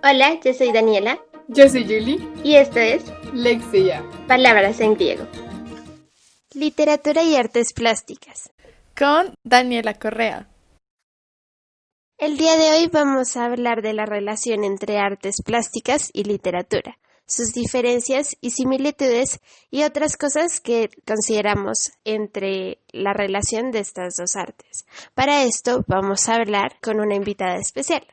Hola, yo soy Daniela Yo soy Julie. y esto es Lexia. Palabras en griego. Literatura y artes plásticas. Con Daniela Correa. El día de hoy vamos a hablar de la relación entre artes plásticas y literatura, sus diferencias y similitudes y otras cosas que consideramos entre la relación de estas dos artes. Para esto vamos a hablar con una invitada especial.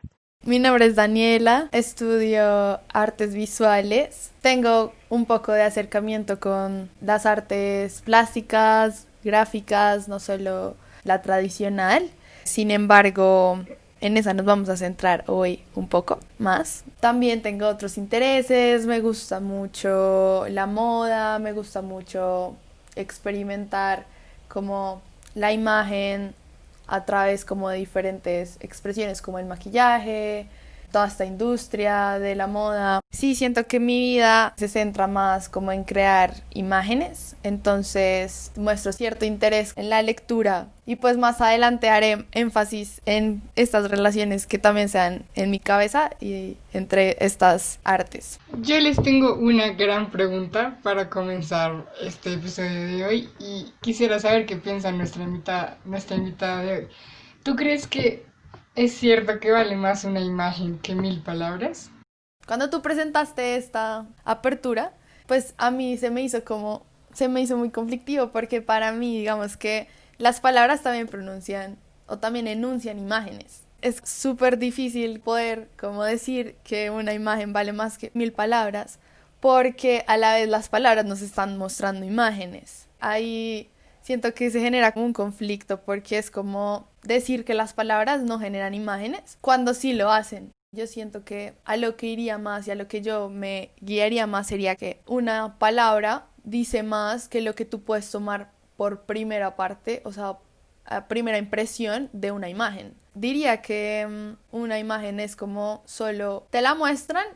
Mi nombre es Daniela, estudio artes visuales. Tengo un poco de acercamiento con las artes plásticas, gráficas, no solo la tradicional. Sin embargo, en esa nos vamos a centrar hoy un poco más. También tengo otros intereses, me gusta mucho la moda, me gusta mucho experimentar como la imagen a través como de diferentes expresiones como el maquillaje, toda esta industria de la moda. Sí, siento que mi vida se centra más como en crear imágenes, entonces muestro cierto interés en la lectura y pues más adelante haré énfasis en estas relaciones que también se dan en mi cabeza y entre estas artes. Yo les tengo una gran pregunta para comenzar este episodio de hoy y quisiera saber qué piensa nuestra invitada de hoy. ¿Tú crees que es cierto que vale más una imagen que 1000 palabras? Cuando tú presentaste esta apertura, pues a mí se me hizo muy conflictivo porque para mí, digamos que las palabras también pronuncian o también enuncian imágenes. Es súper difícil poder como decir que una imagen vale más que 1000 palabras porque a la vez las palabras nos están mostrando imágenes. Ahí siento que se genera como un conflicto porque es como decir que las palabras no generan imágenes cuando sí lo hacen. Yo siento que a lo que iría más y a lo que yo me guiaría más sería que una palabra dice más que lo que tú puedes tomar por primera parte, o sea, a primera impresión de una imagen. Diría que una imagen es como solo te la muestran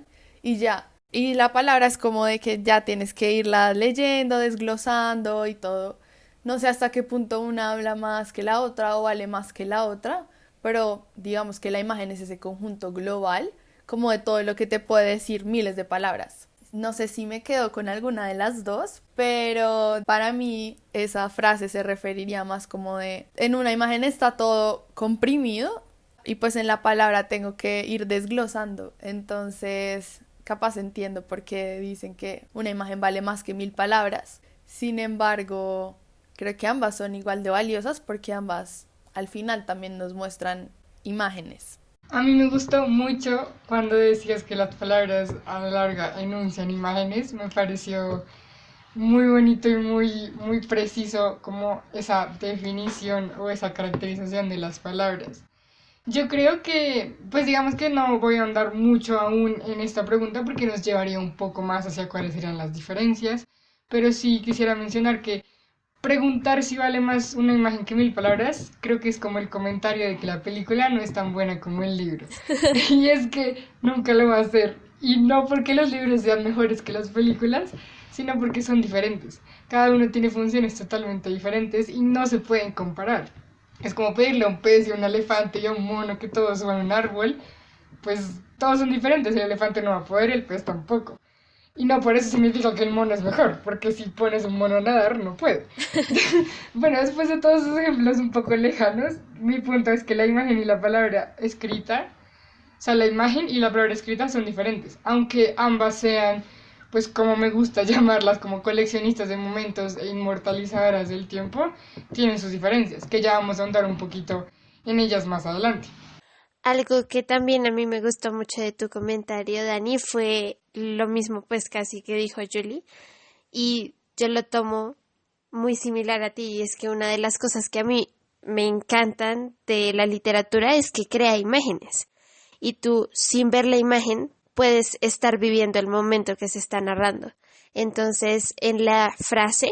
y ya. Y la palabra es como de que ya tienes que irla leyendo, desglosando y todo. No sé hasta qué punto una habla más que la otra o vale más que la otra, pero digamos que la imagen es ese conjunto global, como de todo lo que te puede decir miles de palabras. No sé si me quedo con alguna de las dos, pero para mí esa frase se referiría más como de, en una imagen está todo comprimido y pues en la palabra tengo que ir desglosando. Entonces, capaz entiendo por qué dicen que una imagen vale más que 1000 palabras. Sin embargo, creo que ambas son igual de valiosas porque ambas al final también nos muestran imágenes. A mí me gustó mucho cuando decías que las palabras a la larga enuncian imágenes. Me pareció muy bonito y muy preciso como esa definición o esa caracterización de las palabras. Yo creo que, pues digamos que no voy a ahondar mucho aún en esta pregunta porque nos llevaría un poco más hacia cuáles serían las diferencias, pero sí quisiera mencionar que preguntar si vale más una imagen que 1000 palabras, creo que es como el comentario de que la película no es tan buena como el libro. Y es que nunca lo va a hacer. Y no porque los libros sean mejores que las películas, sino porque son diferentes. Cada uno tiene funciones totalmente diferentes y no se pueden comparar. Es como pedirle a un pez y a un elefante y a un mono que todos suban a un árbol, pues todos son diferentes, el elefante no va a poder, el pez tampoco. Y no por eso significa que el mono es mejor, porque si pones un mono a nadar, no puede. Bueno, después de todos esos ejemplos un poco lejanos, mi punto es que la imagen y la palabra escrita, o sea, la imagen y la palabra escrita son diferentes, aunque ambas sean, pues como me gusta llamarlas, como coleccionistas de momentos e inmortalizadoras del tiempo, tienen sus diferencias, que ya vamos a ahondar un poquito en ellas más adelante. Algo que también a mí me gustó mucho de tu comentario, Dani, fue lo mismo pues casi que dijo Julie y yo lo tomo muy similar a ti y es que una de las cosas que a mí me encantan de la literatura es que crea imágenes y tú sin ver la imagen puedes estar viviendo el momento que se está narrando. Entonces en la frase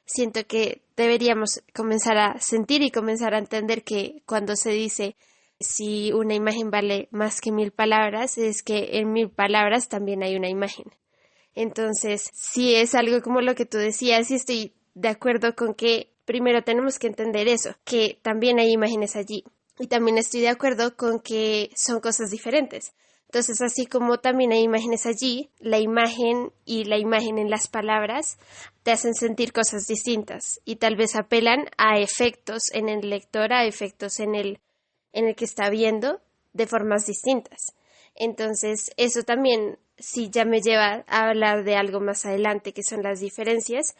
siento que deberíamos comenzar a sentir y comenzar a entender que cuando se dice si una imagen vale más que 1000 palabras, es que en 1000 palabras también hay una imagen. Entonces, sí es algo como lo que tú decías y estoy de acuerdo con que primero tenemos que entender eso, que también hay imágenes allí. Y también estoy de acuerdo con que son cosas diferentes. Entonces, así como también hay imágenes allí, la imagen y la imagen en las palabras te hacen sentir cosas distintas y tal vez apelan a efectos en el lector, a efectos en el que está viendo de formas distintas. Entonces, eso también sí ya me lleva a hablar de algo más adelante, que son las diferencias,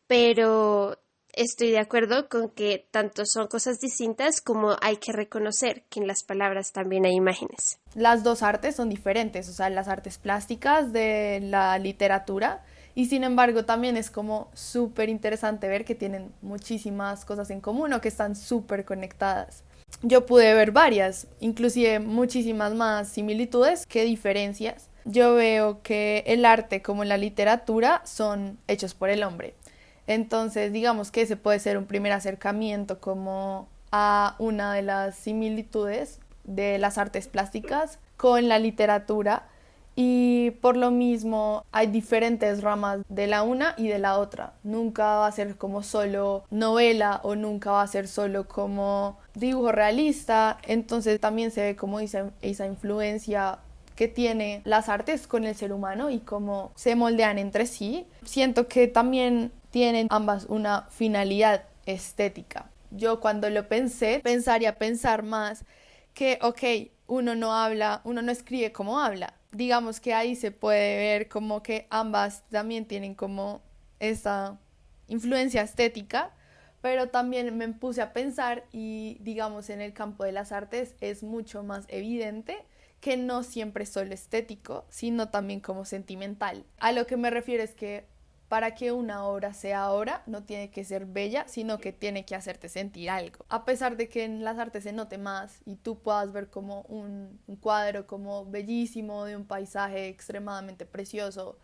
pero estoy de acuerdo con que tanto son cosas distintas como hay que reconocer que en las palabras también hay imágenes. Las dos artes son diferentes, o sea, las artes plásticas de la literatura, y sin embargo también es como súper interesante ver que tienen muchísimas cosas en común o que están súper conectadas. Yo pude ver varias, inclusive muchísimas más similitudes que diferencias. Yo veo que el arte como la literatura son hechos por el hombre. Entonces, digamos que ese puede ser un primer acercamiento como a una de las similitudes de las artes plásticas con la literatura, y por lo mismo hay diferentes ramas de la una y de la otra. Nunca va a ser como solo novela o nunca va a ser solo como dibujo realista. Entonces también se ve como esa influencia que tiene las artes con el ser humano y cómo se moldean entre sí. Siento que también tienen ambas una finalidad estética. Yo cuando lo pensaría pensar más que, ok, uno no habla, uno no escribe como habla. Digamos que ahí se puede ver como que ambas también tienen como esa influencia estética, pero también me puse a pensar y digamos en el campo de las artes es mucho más evidente que no siempre es solo estético, sino también como sentimental. A lo que me refiero es que para que una obra sea obra, no tiene que ser bella, sino que tiene que hacerte sentir algo. A pesar de que en las artes se note más y tú puedas ver como un cuadro como bellísimo de un paisaje extremadamente precioso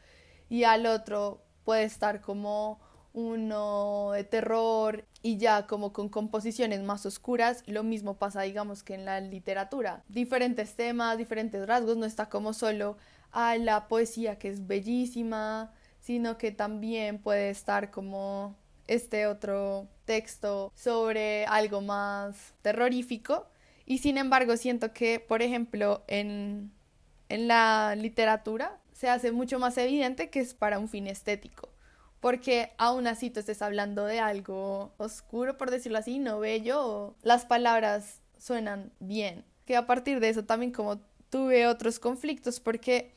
y al otro puede estar como uno de terror y ya como con composiciones más oscuras, lo mismo pasa digamos que en la literatura. Diferentes temas, diferentes rasgos, no está como solo la poesía que es bellísima, sino que también puede estar como este otro texto sobre algo más terrorífico. Y sin embargo siento que, por ejemplo, en la literatura se hace mucho más evidente que es para un fin estético, porque aún así tú estés hablando de algo oscuro, por decirlo así, no bello, las palabras suenan bien. Que a partir de eso también como tuve otros conflictos, porque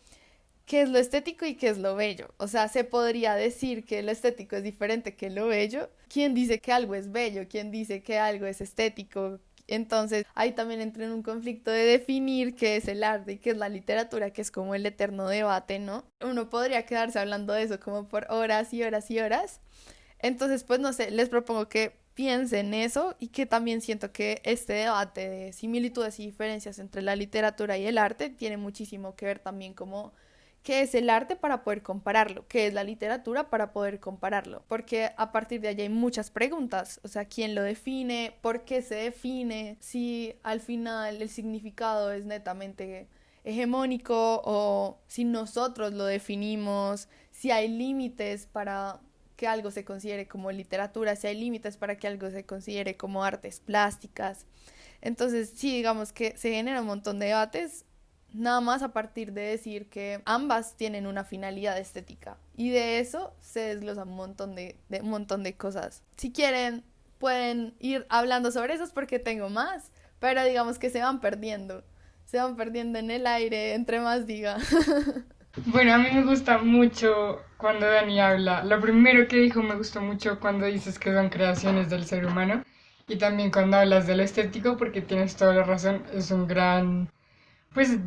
¿qué es lo estético y qué es lo bello? O sea, se podría decir que lo estético es diferente que lo bello. ¿Quién dice que algo es bello? ¿Quién dice que algo es estético? Entonces, ahí también entra en un conflicto de definir qué es el arte y qué es la literatura, que es como el eterno debate, ¿no? Uno podría quedarse hablando de eso como por horas y horas y horas. Entonces, pues no sé, les propongo que piensen eso y que también siento que este debate de similitudes y diferencias entre la literatura y el arte tiene muchísimo que ver también como qué es el arte para poder compararlo, qué es la literatura para poder compararlo, porque a partir de allí hay muchas preguntas, o sea, ¿quién lo define? ¿Por qué se define? Si al final el significado es netamente hegemónico o si nosotros lo definimos, si hay límites para que algo se considere como literatura, si hay límites para que algo se considere como artes plásticas. Entonces, sí, digamos que se genera un montón de debates, nada más a partir de decir que ambas tienen una finalidad estética. Y de eso se desglosa un montón de cosas. Si quieren, pueden ir hablando sobre eso porque tengo más, pero digamos que se van perdiendo. Se van perdiendo en el aire, entre más diga. Bueno, a mí me gusta mucho cuando Dani habla. Lo primero que dijo me gustó mucho cuando dices que son creaciones del ser humano y también cuando hablas de lo estético, porque tienes toda la razón, es un gran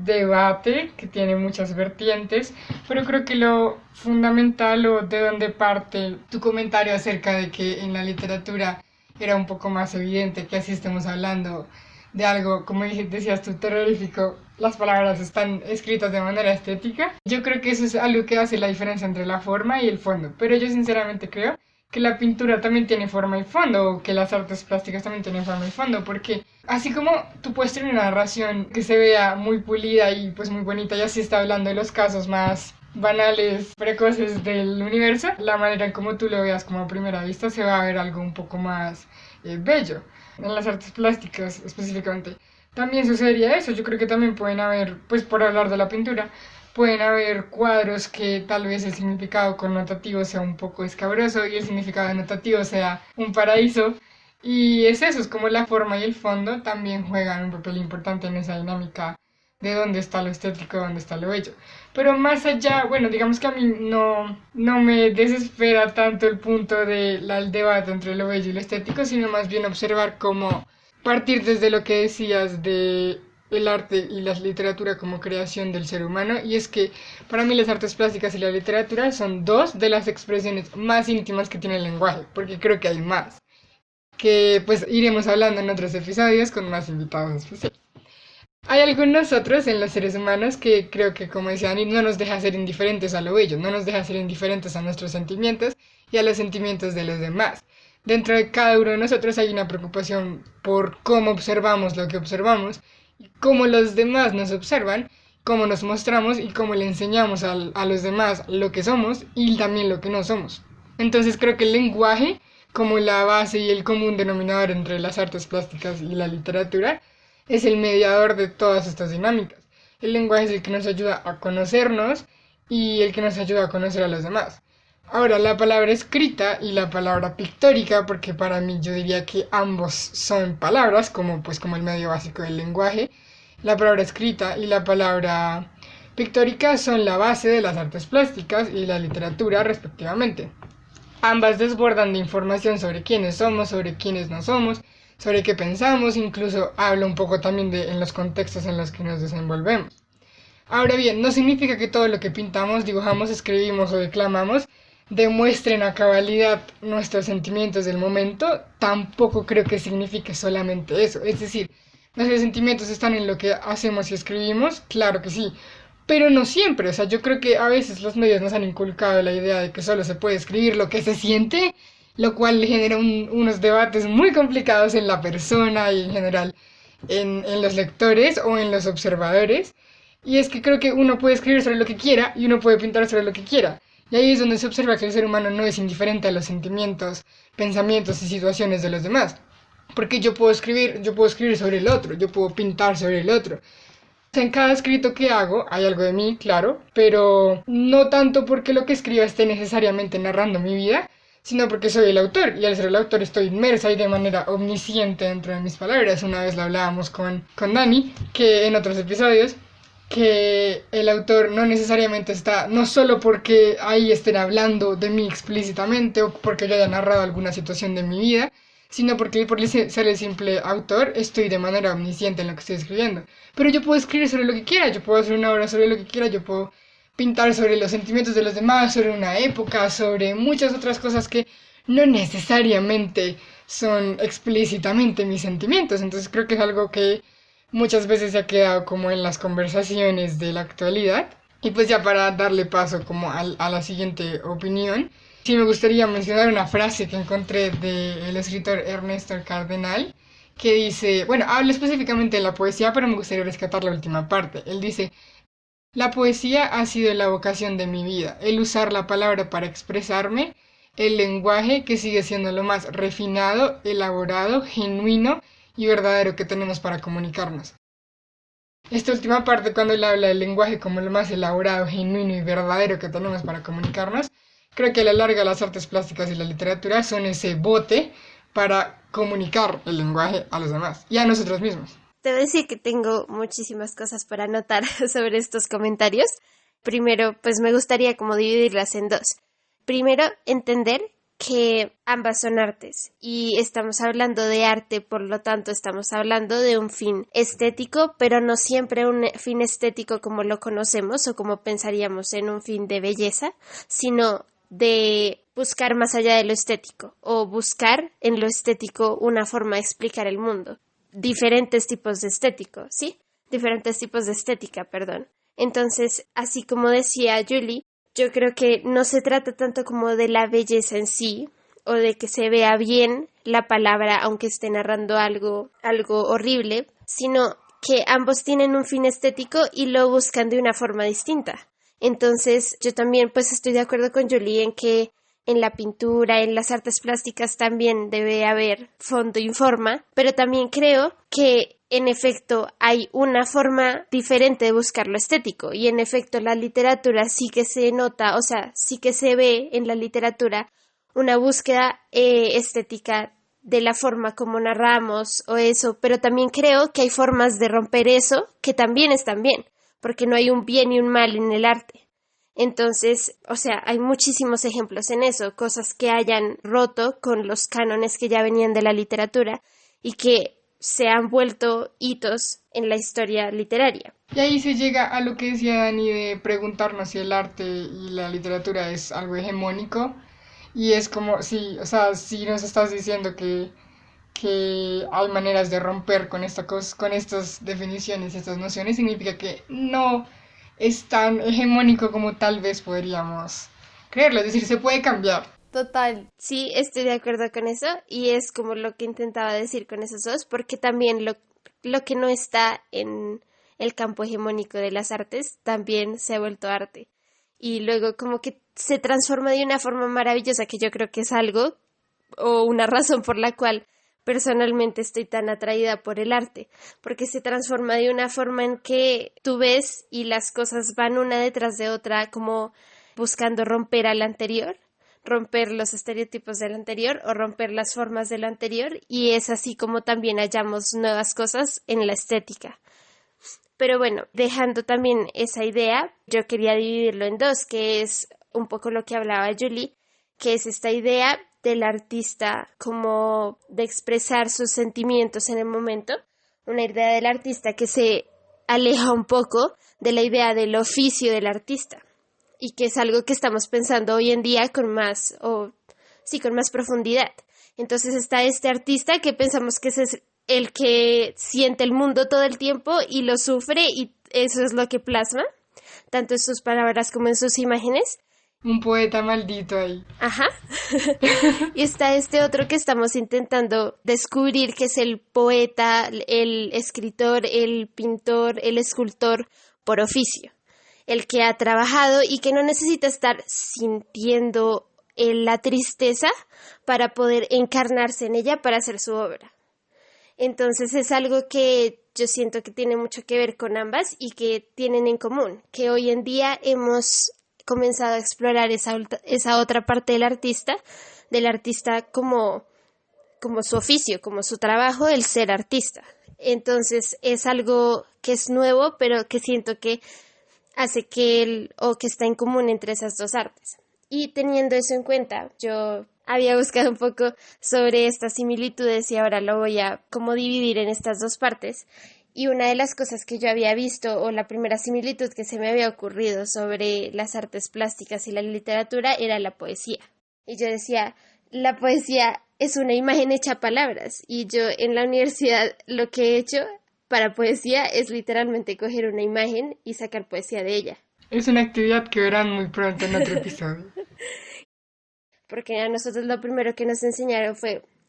debate que tiene muchas vertientes, pero creo que lo fundamental o de donde parte tu comentario acerca de que en la literatura era un poco más evidente que así estemos hablando de algo, como decías tú, terrorífico, las palabras están escritas de manera estética. Yo creo que eso es algo que hace la diferencia entre la forma y el fondo, pero yo sinceramente creo que la pintura también tiene forma y fondo, o que las artes plásticas también tienen forma y fondo, porque así como tú puedes tener una narración que se vea muy pulida y pues muy bonita, y así está hablando de los casos más banales, precoces del universo, la manera en como tú lo veas como a primera vista se va a ver algo un poco más bello, en las artes plásticas específicamente. también sucedería eso. Yo creo que también pueden haber, pues por hablar de la pintura, pueden haber cuadros que tal vez el significado connotativo sea un poco escabroso y el significado denotativo sea un paraíso. Y es eso, es como la forma y el fondo también juegan un papel importante en esa dinámica de dónde está lo estético, dónde está lo bello. Pero más allá, bueno, digamos que a mí no me desespera tanto el punto del debate entre lo bello y lo estético, sino más bien observar cómo partir desde lo que decías de el arte y la literatura como creación del ser humano, y es que para mí las artes plásticas y la literatura son dos de las expresiones más íntimas que tiene el lenguaje, porque creo que hay más, que pues iremos hablando en otros episodios con más invitados especiales. Hay algo en nosotros, en los seres humanos, que creo que, como decía Ani, no nos deja ser indiferentes a lo bello, no nos deja ser indiferentes a nuestros sentimientos y a los sentimientos de los demás. Dentro de cada uno de nosotros hay una preocupación por cómo observamos lo que observamos, y cómo los demás nos observan, cómo nos mostramos y cómo le enseñamos a los demás lo que somos y también lo que no somos. Entonces creo que el lenguaje, como la base y el común denominador entre las artes plásticas y la literatura, es el mediador de todas estas dinámicas. El lenguaje es el que nos ayuda a conocernos y el que nos ayuda a conocer a los demás. Ahora, la palabra escrita y la palabra pictórica, porque para mí yo diría que ambos son palabras, como el medio básico del lenguaje. La palabra escrita y la palabra pictórica son la base de las artes plásticas y la literatura, respectivamente. Ambas desbordan de información sobre quiénes somos, sobre quiénes no somos, sobre qué pensamos, incluso habla un poco también en los contextos en los que nos desenvolvemos. Ahora bien, no significa que todo lo que pintamos, dibujamos, escribimos o declamamos demuestren a cabalidad nuestros sentimientos del momento. Tampoco creo que signifique solamente eso. Es decir, nuestros sentimientos están en lo que hacemos y escribimos, claro que sí, pero no siempre. O sea, yo creo que a veces los medios nos han inculcado la idea de que solo se puede escribir lo que se siente, lo cual genera unos debates muy complicados en la persona y en general en los lectores o en los observadores. Y es que creo que uno puede escribir sobre lo que quiera y uno puede pintar sobre lo que quiera. Y ahí es donde se observa que el ser humano no es indiferente a los sentimientos, pensamientos y situaciones de los demás. Porque yo puedo escribir sobre el otro, yo puedo pintar sobre el otro. En cada escrito que hago hay algo de mí, claro, pero no tanto porque lo que escriba esté necesariamente narrando mi vida, sino porque soy el autor, y al ser el autor estoy inmersa y de manera omnisciente dentro de mis palabras. Una vez lo hablábamos con Dani, que en otros episodios, que el autor no necesariamente está, no solo porque ahí estén hablando de mí explícitamente o porque yo haya narrado alguna situación de mi vida, sino porque por ser el simple autor estoy de manera omnisciente en lo que estoy escribiendo. Pero yo puedo escribir sobre lo que quiera, yo puedo hacer una obra sobre lo que quiera, yo puedo pintar sobre los sentimientos de los demás, sobre una época, sobre muchas otras cosas que no necesariamente son explícitamente mis sentimientos. Entonces creo que es algo que muchas veces se ha quedado como en las conversaciones de la actualidad. Y pues ya para darle paso como a la siguiente opinión, sí me gustaría mencionar una frase que encontré del escritor Ernesto Cardenal, que dice, bueno, habla específicamente de la poesía, pero me gustaría rescatar la última parte. Él dice: la poesía ha sido la vocación de mi vida, el usar la palabra para expresarme, el lenguaje que sigue siendo lo más refinado, elaborado, genuino y verdadero que tenemos para comunicarnos. Esta última parte, cuando él habla del lenguaje como lo más elaborado, genuino y verdadero que tenemos para comunicarnos, creo que a la larga las artes plásticas y la literatura son ese bote para comunicar el lenguaje a los demás y a nosotros mismos. Te voy a decir que tengo muchísimas cosas para anotar sobre estos comentarios. Primero, pues me gustaría como dividirlas en dos. Primero, entender que ambas son artes y estamos hablando de arte, por lo tanto estamos hablando de un fin estético, pero no siempre un fin estético como lo conocemos o como pensaríamos en un fin de belleza, sino de buscar más allá de lo estético o buscar en lo estético una forma de explicar el mundo. Diferentes tipos de estético, ¿sí? Diferentes tipos de estética, perdón. Entonces, así como decía Julie, yo creo que no se trata tanto como de la belleza en sí, o de que se vea bien la palabra aunque esté narrando algo horrible, sino que ambos tienen un fin estético y lo buscan de una forma distinta. Entonces, yo también pues estoy de acuerdo con Julie en que en la pintura, en las artes plásticas también debe haber fondo y forma, pero también creo que en efecto hay una forma diferente de buscar lo estético y en efecto la literatura sí que se nota, o sea, sí que se ve en la literatura una búsqueda estética de la forma como narramos o eso, pero también creo que hay formas de romper eso que también están bien, porque no hay un bien y un mal en el arte. Entonces, o sea, hay muchísimos ejemplos en eso, cosas que hayan roto con los cánones que ya venían de la literatura y que se han vuelto hitos en la historia literaria. Y ahí se llega a lo que decía Dani de preguntarnos si el arte y la literatura es algo hegemónico. Y es como, sí, o sea, si nos estás diciendo que hay maneras de romper con con estas definiciones, estas nociones, significa que no es tan hegemónico como tal vez podríamos creerlo. Es decir, se puede cambiar. Total. Sí, estoy de acuerdo con eso y es como lo que intentaba decir con esos dos, porque también lo que no está en el campo hegemónico de las artes también se ha vuelto arte. Y luego como que se transforma de una forma maravillosa que yo creo que es algo o una razón por la cual personalmente estoy tan atraída por el arte, porque se transforma de una forma en que tú ves y las cosas van una detrás de otra como buscando romper al anterior, romper los estereotipos del anterior o romper las formas del anterior y es así como también hallamos nuevas cosas en la estética. Pero bueno, dejando también esa idea, yo quería dividirlo en dos, que es un poco lo que hablaba Julie, que es esta idea del artista como de expresar sus sentimientos en el momento, una idea del artista que se aleja un poco de la idea del oficio del artista y que es algo que estamos pensando hoy en día con más profundidad. Entonces está este artista que pensamos que es el que siente el mundo todo el tiempo y lo sufre y eso es lo que plasma, tanto en sus palabras como en sus imágenes. Un poeta maldito ahí. Ajá. Y está este otro que estamos intentando descubrir, que es el poeta, el escritor, el pintor, el escultor por oficio. El que ha trabajado y que no necesita estar sintiendo la tristeza para poder encarnarse en ella para hacer su obra. Entonces es algo que yo siento que tiene mucho que ver con ambas y que tienen en común, que hoy en día hemos comenzado a explorar esa otra parte del artista como su oficio, como su trabajo, el ser artista. Entonces es algo que es nuevo, pero que siento que hace que está en común entre esas dos artes. Y teniendo eso en cuenta, yo había buscado un poco sobre estas similitudes y ahora lo voy a como dividir en estas dos partes. Y una de las cosas que yo había visto, o la primera similitud que se me había ocurrido sobre las artes plásticas y la literatura, era la poesía. Y yo decía, la poesía es una imagen hecha a palabras. Y yo en la universidad lo que he hecho para poesía es literalmente coger una imagen y sacar poesía de ella. Es una actividad que verán muy pronto en otro episodio. Porque a nosotros lo primero que nos enseñaron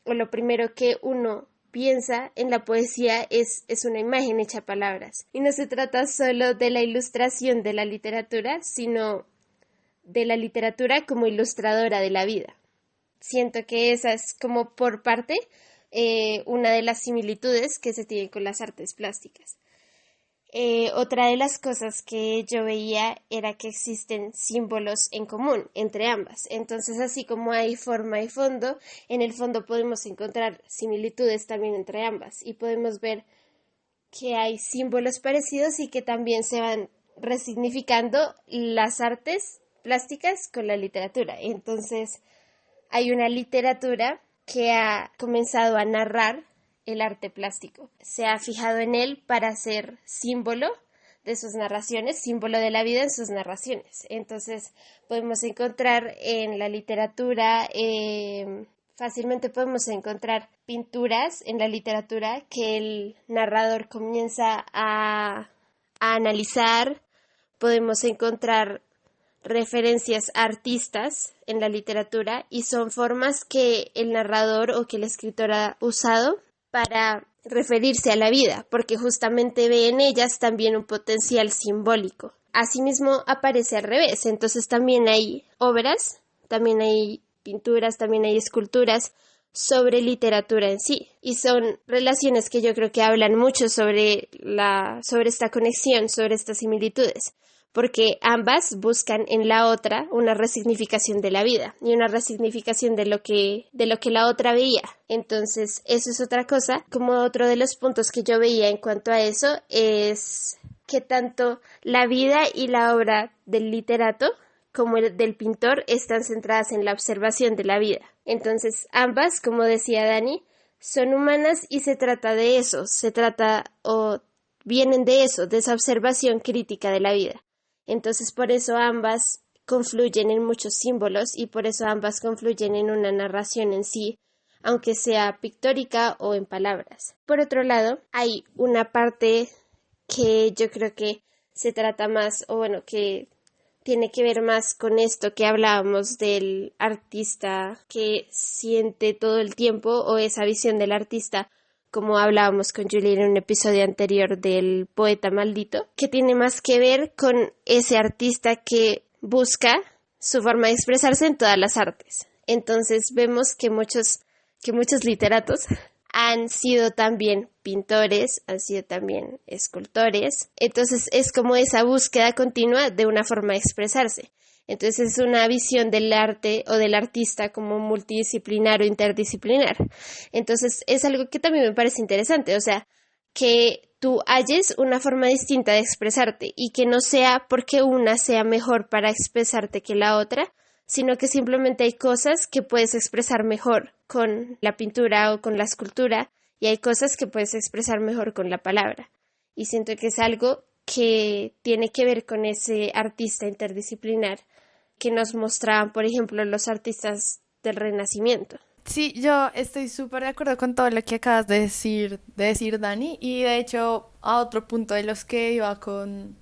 o lo primero que uno piensa en la poesía es una imagen hecha a palabras. Y no se trata solo de la ilustración de la literatura, sino de la literatura como ilustradora de la vida. Siento que esa es como por parte una de las similitudes que se tienen con las artes plásticas. Otra de las cosas que yo veía era que existen símbolos en común entre ambas. Entonces, así como hay forma y fondo, en el fondo podemos encontrar similitudes también entre ambas y podemos ver que hay símbolos parecidos y que también se van resignificando las artes plásticas con la literatura. Entonces, hay una literatura que ha comenzado a narrar el arte plástico. Se ha fijado en él para ser símbolo de sus narraciones, símbolo de la vida en sus narraciones. Entonces podemos encontrar en la literatura, fácilmente podemos encontrar pinturas en la literatura que el narrador comienza a analizar. Podemos encontrar referencias a artistas en la literatura y son formas que el narrador o que el escritor ha usado para referirse a la vida, porque justamente ve en ellas también un potencial simbólico. Asimismo aparece al revés, entonces también hay obras, también hay pinturas, también hay esculturas sobre literatura en sí. Y son relaciones que yo creo que hablan mucho sobre esta conexión, sobre estas similitudes, porque ambas buscan en la otra una resignificación de la vida y una resignificación de lo que la otra veía. Entonces, eso es otra cosa. Como otro de los puntos que yo veía en cuanto a eso es que tanto la vida y la obra del literato como el del pintor están centradas en la observación de la vida. Entonces, ambas, como decía Dani, son humanas y se trata de eso, vienen de eso, de esa observación crítica de la vida. Entonces, por eso ambas confluyen en muchos símbolos y por eso ambas confluyen en una narración en sí, aunque sea pictórica o en palabras. Por otro lado, hay una parte que yo creo que se trata más, o bueno, que tiene que ver más con esto que hablábamos del artista que siente todo el tiempo, o esa visión del artista, como hablábamos con Julie en un episodio anterior del poeta maldito, que tiene más que ver con ese artista que busca su forma de expresarse en todas las artes. Entonces vemos que muchos literatos han sido también pintores, han sido también escultores. Entonces es como esa búsqueda continua de una forma de expresarse. Entonces es una visión del arte o del artista como multidisciplinar o interdisciplinar. Entonces es algo que también me parece interesante, o sea, que tú halles una forma distinta de expresarte y que no sea porque una sea mejor para expresarte que la otra, sino que simplemente hay cosas que puedes expresar mejor con la pintura o con la escultura y hay cosas que puedes expresar mejor con la palabra. Y siento que es algo que tiene que ver con ese artista interdisciplinar que nos mostraban, por ejemplo, los artistas del Renacimiento. Sí, yo estoy súper de acuerdo con todo lo que acabas de decir, Dani, y de hecho a otro punto de los que iba con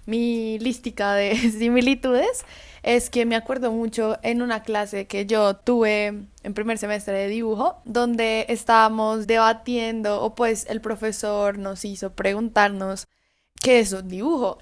mi lística de similitudes es que me acuerdo mucho en una clase que yo tuve en primer semestre de dibujo, donde estábamos debatiendo, o pues el profesor nos hizo preguntarnos qué es un dibujo.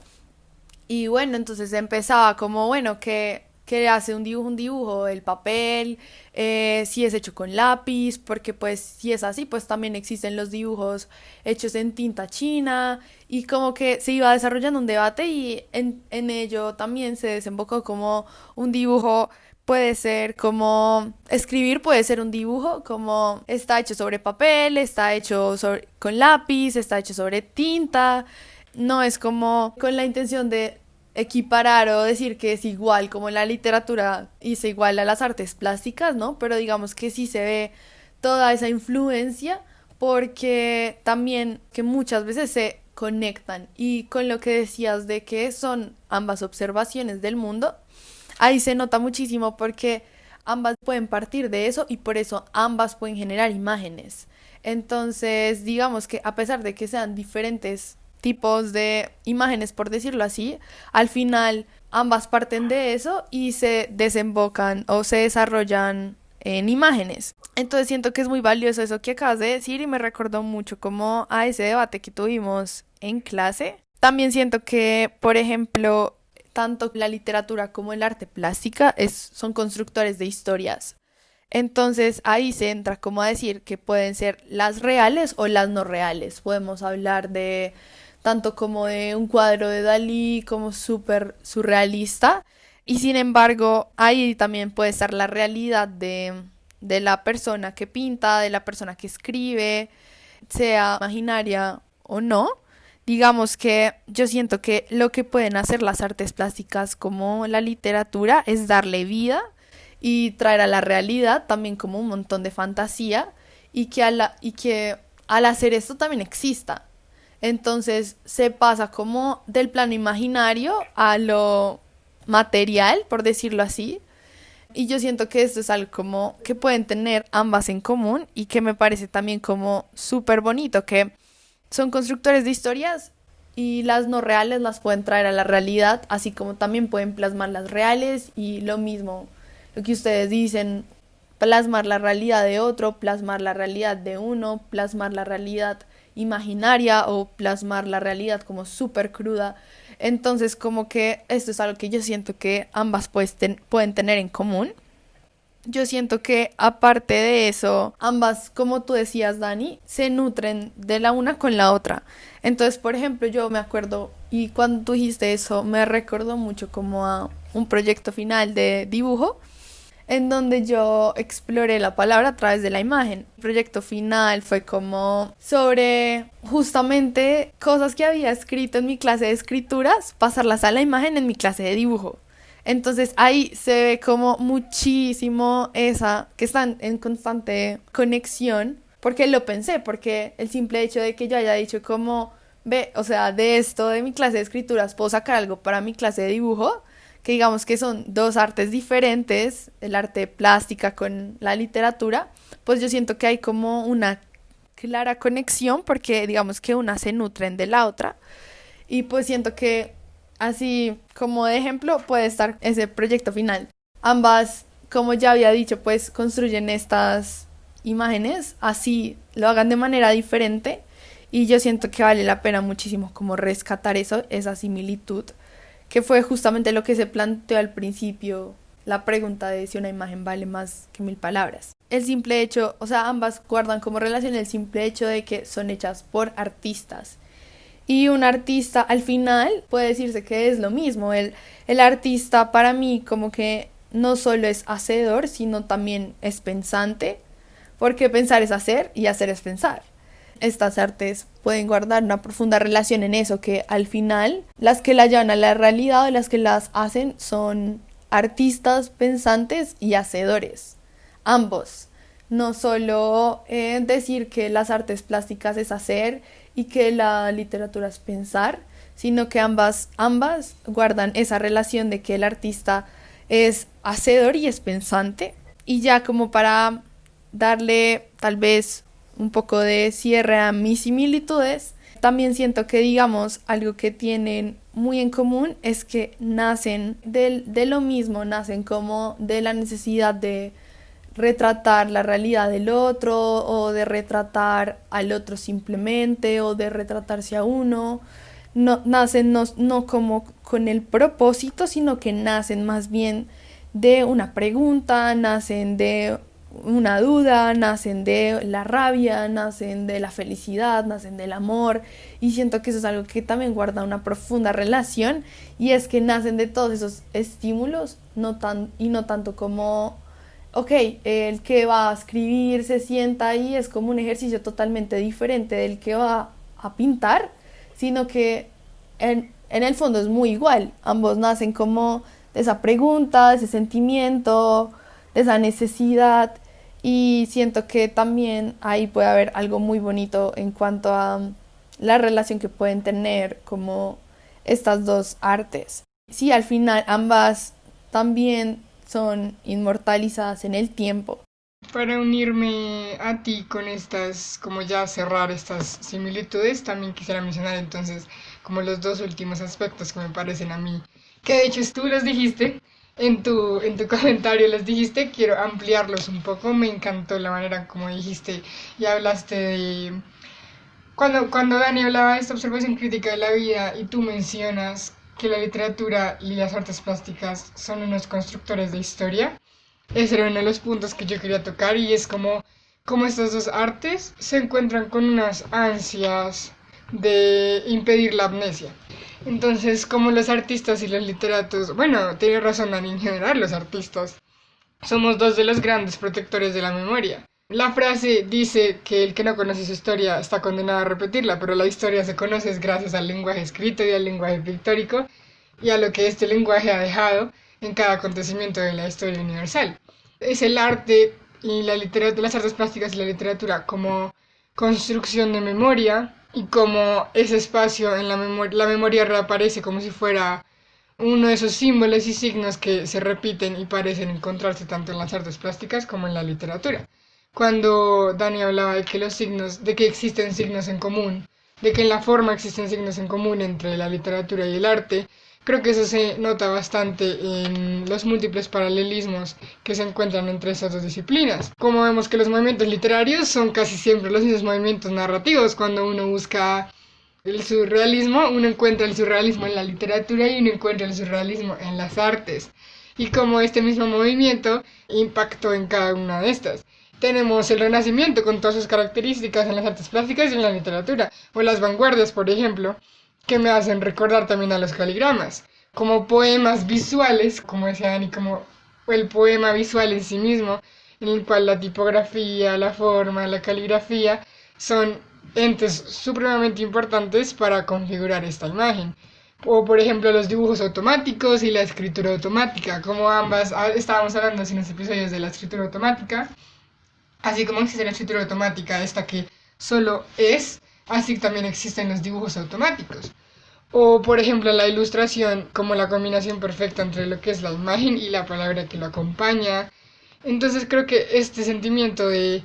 Y bueno, entonces empezaba como, bueno, ¿qué hace un dibujo? El papel, si es hecho con lápiz, porque pues si es así, pues también existen los dibujos hechos en tinta china, y como que se iba desarrollando un debate y en ello también se desembocó como un dibujo puede ser como escribir, puede ser un dibujo, como está hecho sobre papel, está hecho con lápiz, está hecho sobre tinta. No es como con la intención de equiparar o decir que es igual como la literatura y es igual a las artes plásticas, ¿no? Pero digamos que sí se ve toda esa influencia porque también que muchas veces se conectan. Y con lo que decías de que son ambas observaciones del mundo, ahí se nota muchísimo porque ambas pueden partir de eso y por eso ambas pueden generar imágenes. Entonces, digamos que a pesar de que sean diferentes tipos de imágenes, por decirlo así, al final ambas parten de eso y se desembocan o se desarrollan en imágenes. Entonces siento que es muy valioso eso que acabas de decir y me recordó mucho como a ese debate que tuvimos en clase. También siento que, por ejemplo, tanto la literatura como el arte plástica son constructores de historias. Entonces ahí se entra como a decir que pueden ser las reales o las no reales. Podemos hablar de tanto como de un cuadro de Dalí como súper surrealista, y sin embargo ahí también puede estar la realidad de la persona que pinta, de la persona que escribe, sea imaginaria o no. Digamos que yo siento que lo que pueden hacer las artes plásticas como la literatura es darle vida y traer a la realidad también como un montón de fantasía y que al hacer esto también exista. Entonces se pasa como del plano imaginario a lo material, por decirlo así. Y yo siento que esto es algo como que pueden tener ambas en común y que me parece también como súper bonito, que son constructores de historias y las no reales las pueden traer a la realidad, así como también pueden plasmar las reales y lo mismo, lo que ustedes dicen, plasmar la realidad de otro, plasmar la realidad de uno, plasmar la realidad imaginaria o plasmar la realidad como súper cruda. Entonces como que esto es algo que yo siento que ambas pueden tener en común. yo siento que aparte de eso, ambas, como tú decías, Dani, se nutren de la una con la otra. Entonces, por ejemplo, yo me acuerdo, y cuando tú dijiste eso, me recordó mucho como a un proyecto final de dibujo, en donde yo exploré la palabra a través de la imagen. El proyecto final fue como sobre justamente cosas que había escrito en mi clase de escrituras, pasarlas a la imagen en mi clase de dibujo. Entonces ahí se ve como muchísimo esa, que están en constante conexión, porque lo pensé, porque el simple hecho de que yo haya dicho como, ve, o sea, de esto de mi clase de escrituras puedo sacar algo para mi clase de dibujo, que digamos que son dos artes diferentes, el arte plástica con la literatura, pues yo siento que hay como una clara conexión porque digamos que una se nutren de la otra y pues siento que así como de ejemplo puede estar ese proyecto final. Ambas, como ya había dicho, pues construyen estas imágenes, así lo hagan de manera diferente y yo siento que vale la pena muchísimo como rescatar eso, esa similitud que fue justamente lo que se planteó al principio, la pregunta de si una imagen vale más que 1000 palabras. El simple hecho, o sea, ambas guardan como relación el simple hecho de que son hechas por artistas. Y un artista al final puede decirse que es lo mismo. El artista para mí como que no solo es hacedor, sino también es pensante, porque pensar es hacer y hacer es pensar. Estas artes pueden guardar una profunda relación en eso, que al final las que la llevan a la realidad o las que las hacen son artistas, pensantes y hacedores. Ambos. No solo decir que las artes plásticas es hacer y que la literatura es pensar, sino que ambas guardan esa relación de que el artista es hacedor y es pensante. Y ya como para darle tal vez un poco de cierre a mis similitudes, también siento que digamos algo que tienen muy en común es que nacen de lo mismo, nacen como de la necesidad de retratar la realidad del otro o de retratar al otro simplemente o de retratarse a uno. No, nacen no como con el propósito, sino que nacen más bien de una pregunta, nacen de una duda, nacen de la rabia, nacen de la felicidad, nacen del amor y siento que eso es algo que también guarda una profunda relación y es que nacen de todos esos estímulos no tanto como ok, el que va a escribir se sienta ahí es como un ejercicio totalmente diferente del que va a pintar, sino que en el fondo es muy igual, ambos nacen como de esa pregunta, de ese sentimiento, de esa necesidad. Y siento que también ahí puede haber algo muy bonito en cuanto a la relación que pueden tener como estas dos artes. Sí, al final ambas también son inmortalizadas en el tiempo. Para unirme a ti con estas, como ya cerrar estas similitudes, también quisiera mencionar entonces como los dos últimos aspectos que me parecen a mí, que de hecho tú los dijiste, en tu comentario los dijiste, quiero ampliarlos un poco, me encantó la manera como dijiste y hablaste de... Cuando Dani hablaba de esta observación crítica de la vida y tú mencionas que la literatura y las artes plásticas son unos constructores de historia, ese era uno de los puntos que yo quería tocar y es como estas dos artes se encuentran con unas ansias de impedir la amnesia. Entonces, como los artistas y los literatos, bueno, tiene razón Dani, en general los artistas, somos dos de los grandes protectores de la memoria. La frase dice que el que no conoce su historia está condenado a repetirla, pero la historia se conoce gracias al lenguaje escrito y al lenguaje pictórico y a lo que este lenguaje ha dejado en cada acontecimiento de la historia universal. Es el arte y la literatura, las artes plásticas y la literatura como construcción de memoria y como ese espacio en la memoria reaparece como si fuera uno de esos símbolos y signos que se repiten y parecen encontrarse tanto en las artes plásticas como en la literatura. Cuando Dani hablaba de que de que existen signos en común, de que en la forma existen signos en común entre la literatura y el arte, creo que eso se nota bastante en los múltiples paralelismos que se encuentran entre estas dos disciplinas. Como vemos que los movimientos literarios son casi siempre los mismos movimientos narrativos. Cuando uno busca el surrealismo, uno encuentra el surrealismo en la literatura y uno encuentra el surrealismo en las artes. y cómo este mismo movimiento impactó en cada una de estas. Tenemos el Renacimiento con todas sus características en las artes plásticas y en la literatura, o las vanguardias, por ejemplo, que me hacen recordar también a los caligramas, como poemas visuales, como decía Dani, como el poema visual en sí mismo, en el cual la tipografía, la forma, la caligrafía son entes supremamente importantes para configurar esta imagen. O por ejemplo los dibujos automáticos y la escritura automática, como ambas estábamos hablando en los episodios de la escritura automática. Así como existe la escritura automática, esta que solo es, así también existen los dibujos automáticos. O, por ejemplo, la ilustración como la combinación perfecta entre lo que es la imagen y la palabra que lo acompaña. Entonces creo que este sentimiento de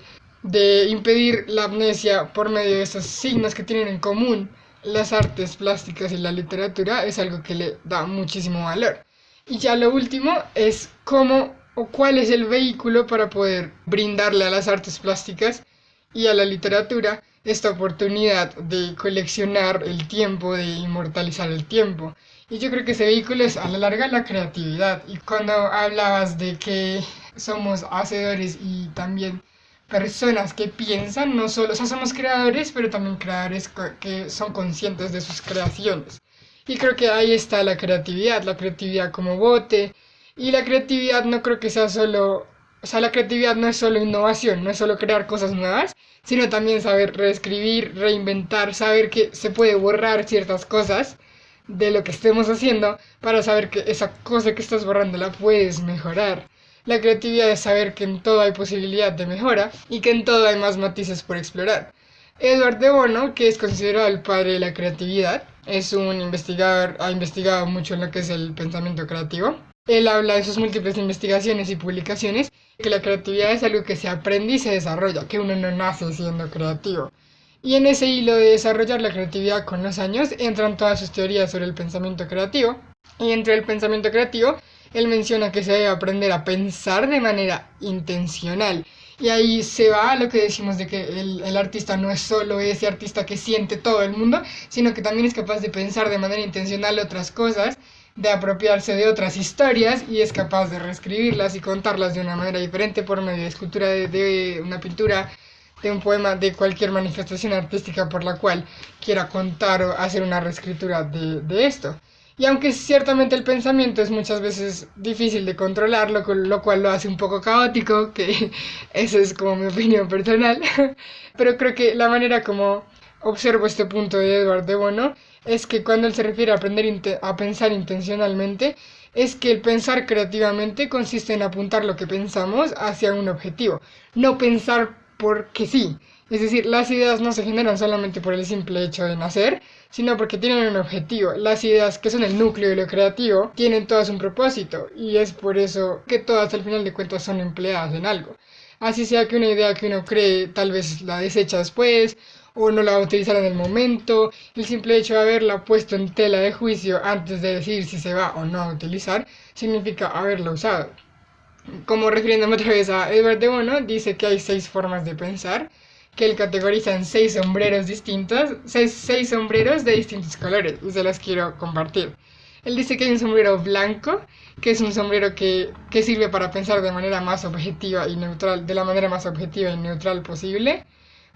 impedir la amnesia por medio de estos signos que tienen en común las artes plásticas y la literatura es algo que le da muchísimo valor. Y ya lo último es cómo o cuál es el vehículo para poder brindarle a las artes plásticas y a la literatura esta oportunidad de coleccionar el tiempo, de inmortalizar el tiempo. Y yo creo que ese vehículo es a la larga la creatividad. Y cuando hablabas de que somos hacedores y también personas que piensan, no solo, o sea, somos creadores, pero también creadores que son conscientes de sus creaciones. Y creo que ahí está la creatividad como bote. Y la creatividad no creo que sea solo, o sea, la creatividad no es solo innovación, no es solo crear cosas nuevas, sino también saber reescribir, reinventar, saber que se puede borrar ciertas cosas de lo que estemos haciendo para saber que esa cosa que estás borrando la puedes mejorar. La creatividad es saber que en todo hay posibilidad de mejora y que en todo hay más matices por explorar. Edward de Bono, que es considerado el padre de la creatividad, es un investigador, ha investigado mucho en lo que es el pensamiento creativo. Él habla de sus múltiples investigaciones y publicaciones que la creatividad es algo que se aprende y se desarrolla, que uno no nace siendo creativo. Y en ese hilo de desarrollar la creatividad con los años entran todas sus teorías sobre el pensamiento creativo. Y entre el pensamiento creativo, él menciona que se debe aprender a pensar de manera intencional. Y ahí se va a lo que decimos de que el artista no es solo ese artista que siente todo el mundo, sino que también es capaz de pensar de manera intencional otras cosas, de apropiarse de otras historias y es capaz de reescribirlas y contarlas de una manera diferente por medio de escultura, de una pintura, de un poema, de cualquier manifestación artística por la cual quiera contar o hacer una reescritura de esto. Y aunque ciertamente el pensamiento es muchas veces difícil de controlar, lo cual lo hace un poco caótico, que eso es como mi opinión personal, pero creo que la manera como observo este punto de Edward de Bono es que cuando él se refiere a aprender a pensar intencionalmente, es que el pensar creativamente consiste en apuntar lo que pensamos hacia un objetivo, no pensar porque sí. Es decir, las ideas no se generan solamente por el simple hecho de nacer, sino porque tienen un objetivo. Las ideas, que son el núcleo de lo creativo, tienen todas un propósito, y es por eso que todas al final de cuentas son empleadas en algo. Así sea que una idea que uno cree tal vez la desecha después, o no la va a utilizar en el momento, el simple hecho de haberla puesto en tela de juicio antes de decidir si se va o no a utilizar, significa haberla usado. Como refiriéndome otra vez a Edward de Bono, dice que hay 6 formas de pensar, que él categoriza en 6 sombreros distintos, 6 sombreros de distintos colores, y se los quiero compartir. Él dice que hay un sombrero blanco, que es un sombrero que sirve para pensar de manera más objetiva y neutral, de la manera más objetiva y neutral posible.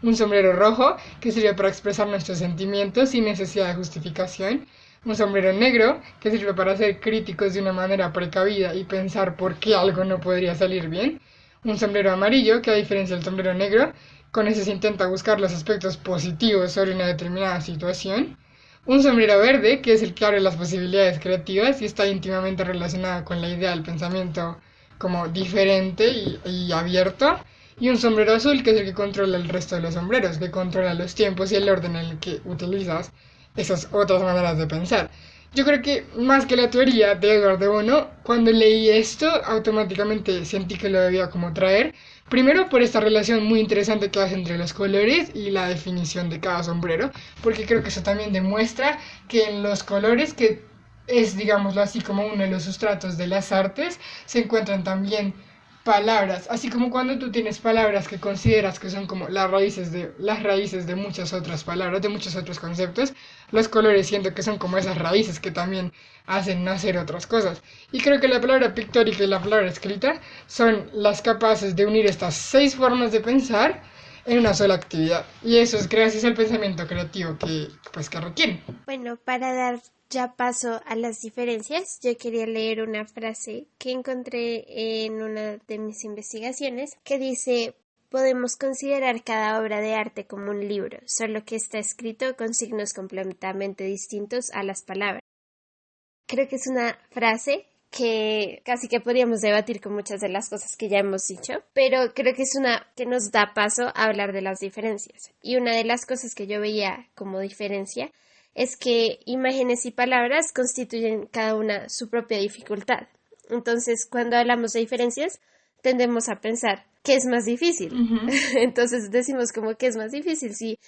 Un sombrero rojo, que sirve para expresar nuestros sentimientos sin necesidad de justificación. Un sombrero negro, que sirve para ser críticos de una manera precavida y pensar por qué algo no podría salir bien. Un sombrero amarillo, que a diferencia del sombrero negro, con ese se intenta buscar los aspectos positivos sobre una determinada situación. Un sombrero verde, que es el que abre las posibilidades creativas y está íntimamente relacionado con la idea del pensamiento como diferente y abierto. Y un sombrero azul, que es el que controla el resto de los sombreros, que controla los tiempos y el orden en el que utilizas esas otras maneras de pensar. Yo creo que más que la teoría de Edward de Bono, cuando leí esto, automáticamente sentí que lo debía como traer. Primero por esta relación muy interesante que hace entre los colores y la definición de cada sombrero, porque creo que eso también demuestra que en los colores, que es, digámoslo así, como uno de los sustratos de las artes, se encuentran también palabras, así como cuando tú tienes palabras que consideras que son como las raíces de muchas otras palabras, de muchos otros conceptos, los colores siento que son como esas raíces que también hacen nacer otras cosas. Y creo que la palabra pictórica y la palabra escrita son las capaces de unir estas 6 formas de pensar en una sola actividad. Y eso es gracias al pensamiento creativo que requieren. Bueno, para dar ya paso a las diferencias, yo quería leer una frase que encontré en una de mis investigaciones que dice: podemos considerar cada obra de arte como un libro, solo que está escrito con signos completamente distintos a las palabras. Creo que es una frase que casi que podríamos debatir con muchas de las cosas que ya hemos dicho, pero creo que es una que nos da paso a hablar de las diferencias. Y una de las cosas que yo veía como diferencia es que imágenes y palabras constituyen cada una su propia dificultad. Entonces, cuando hablamos de diferencias, tendemos a pensar ¿qué es más difícil? Uh-huh. Entonces decimos como ¿qué es más difícil? Si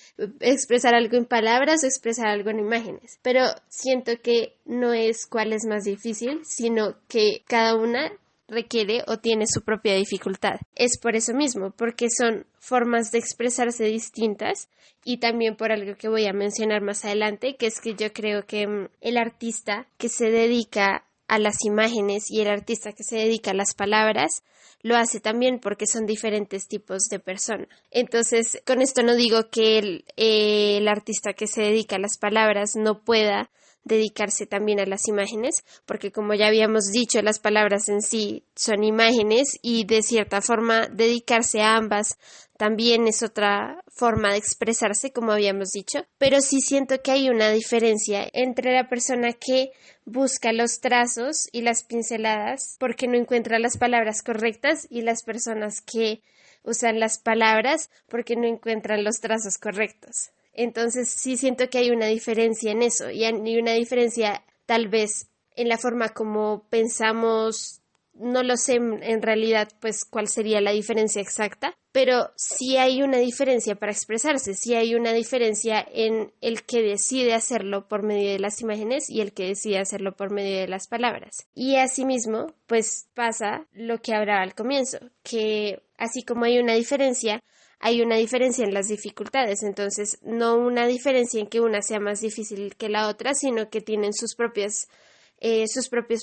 expresar algo en palabras o expresar algo en imágenes. Pero siento que no es cuál es más difícil, sino que cada una requiere o tiene su propia dificultad. Es por eso mismo, porque son formas de expresarse distintas y también por algo que voy a mencionar más adelante, que es que yo creo que el artista que se dedica a las imágenes y el artista que se dedica a las palabras lo hace también porque son diferentes tipos de persona. Entonces, con esto no digo que el artista que se dedica a las palabras no pueda dedicarse también a las imágenes, porque como ya habíamos dicho, las palabras en sí son imágenes y de cierta forma dedicarse a ambas también es otra forma de expresarse, como habíamos dicho, pero sí siento que hay una diferencia entre la persona que busca los trazos y las pinceladas porque no encuentra las palabras correctas y las personas que usan las palabras porque no encuentran los trazos correctos. Entonces sí siento que hay una diferencia en eso y hay una diferencia tal vez en la forma como pensamos. No lo sé en realidad pues cuál sería la diferencia exacta, pero sí hay una diferencia para expresarse, sí hay una diferencia en el que decide hacerlo por medio de las imágenes y el que decide hacerlo por medio de las palabras. Y asimismo pues pasa lo que hablaba al comienzo, que así como hay una diferencia en las dificultades, entonces no una diferencia en que una sea más difícil que la otra, sino que tienen sus propios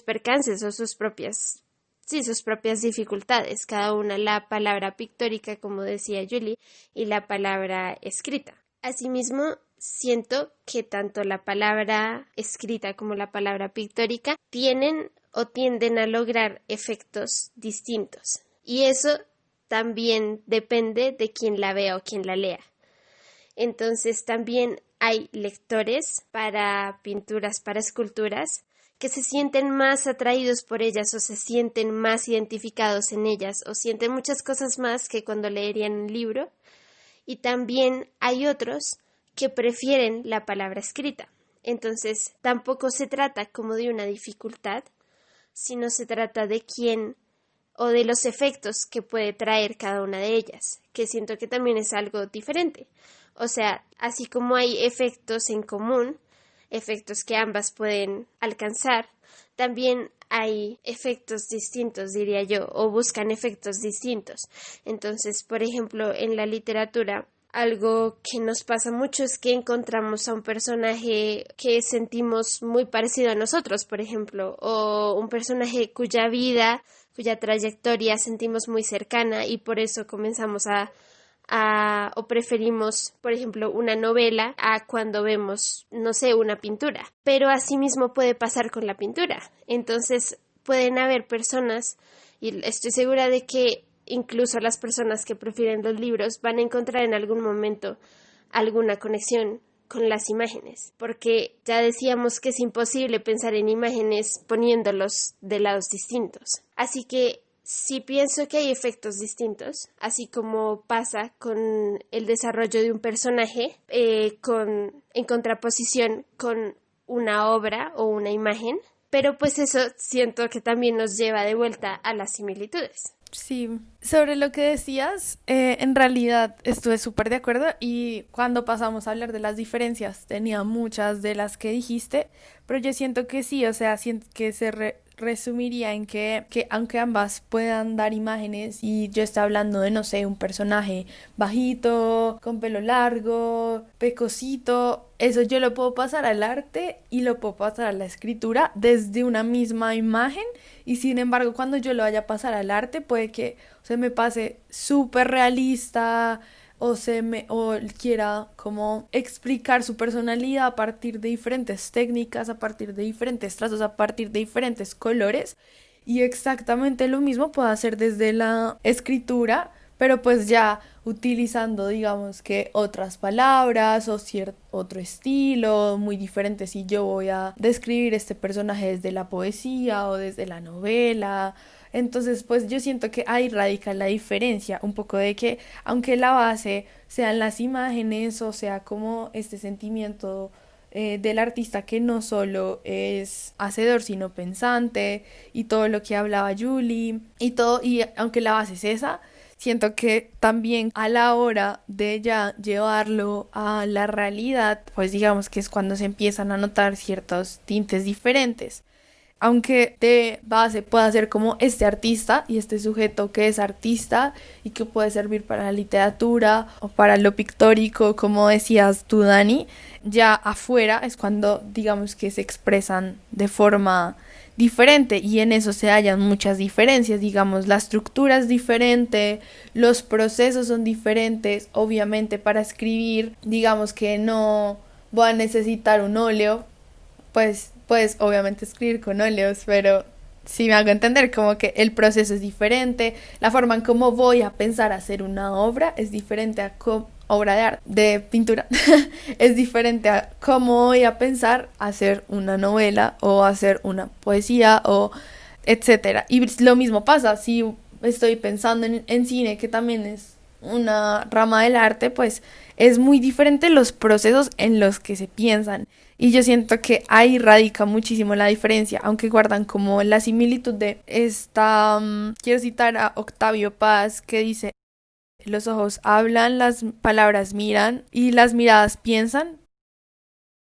percances o sus propias dificultades, cada una, la palabra pictórica, como decía Julie, y la palabra escrita. Asimismo, siento que tanto la palabra escrita como la palabra pictórica tienen o tienden a lograr efectos distintos. Y eso también depende de quién la vea o quién la lea. Entonces también hay lectores para pinturas, para esculturas, que se sienten más atraídos por ellas o se sienten más identificados en ellas o sienten muchas cosas más que cuando leerían un libro. Y también hay otros que prefieren la palabra escrita. Entonces tampoco se trata como de una dificultad, sino se trata de quién o de los efectos que puede traer cada una de ellas, que siento que también es algo diferente. O sea, así como hay efectos en común, efectos que ambas pueden alcanzar, también hay efectos distintos, diría yo, o buscan efectos distintos. Entonces, por ejemplo, en la literatura, algo que nos pasa mucho es que encontramos a un personaje que sentimos muy parecido a nosotros, por ejemplo, o un personaje cuya vida, cuya trayectoria sentimos muy cercana y por eso comenzamos o preferimos, por ejemplo, una novela a cuando vemos, no sé, una pintura. Pero asimismo puede pasar con la pintura. Entonces pueden haber personas, y estoy segura de que incluso las personas que prefieren los libros van a encontrar en algún momento alguna conexión con las imágenes, porque ya decíamos que es imposible pensar en imágenes poniéndolos de lados distintos. Así que sí pienso que hay efectos distintos, así como pasa con el desarrollo de un personaje en contraposición con una obra o una imagen, pero pues eso siento que también nos lleva de vuelta a las similitudes. Sí, sobre lo que decías, en realidad estuve súper de acuerdo y cuando pasamos a hablar de las diferencias tenía muchas de las que dijiste, pero yo siento que sí, o sea, siento que resumiría en que aunque ambas puedan dar imágenes y yo esté hablando de, no sé, un personaje bajito, con pelo largo, pecosito, eso yo lo puedo pasar al arte y lo puedo pasar a la escritura desde una misma imagen, y sin embargo cuando yo lo vaya a pasar al arte puede que se me pase súper realista o quiera como explicar su personalidad a partir de diferentes técnicas, a partir de diferentes trazos, a partir de diferentes colores, y exactamente lo mismo puedo hacer desde la escritura, pero pues ya utilizando, digamos, que otras palabras o otro estilo muy diferente si yo voy a describir este personaje desde la poesía o desde la novela. Entonces, pues yo siento que ahí radica la diferencia, un poco de que aunque la base sean las imágenes o sea como este sentimiento del artista que no solo es hacedor sino pensante, y todo lo que hablaba Julie y todo, y aunque la base es esa, siento que también a la hora de ya llevarlo a la realidad, pues digamos que es cuando se empiezan a notar ciertos tintes diferentes. Aunque de base pueda ser como este artista y este sujeto que es artista y que puede servir para la literatura o para lo pictórico, como decías tú, Dani, ya afuera es cuando digamos que se expresan de forma diferente, y en eso se hallan muchas diferencias. Digamos, la estructura es diferente, los procesos son diferentes. Obviamente para escribir, digamos que no voy a necesitar un óleo, pues puedes obviamente escribir con óleos, pero si me hago entender, como que el proceso es diferente, la forma en cómo voy a pensar hacer una obra es diferente a obra de arte, de pintura, es diferente a cómo voy a pensar hacer una novela o hacer una poesía o etcétera. Y lo mismo pasa si estoy pensando en cine, que también es una rama del arte, pues es muy diferente los procesos en los que se piensan. Y yo siento que ahí radica muchísimo la diferencia, aunque guardan como la similitud de esta... quiero citar a Octavio Paz, que dice: los ojos hablan, las palabras miran y las miradas piensan.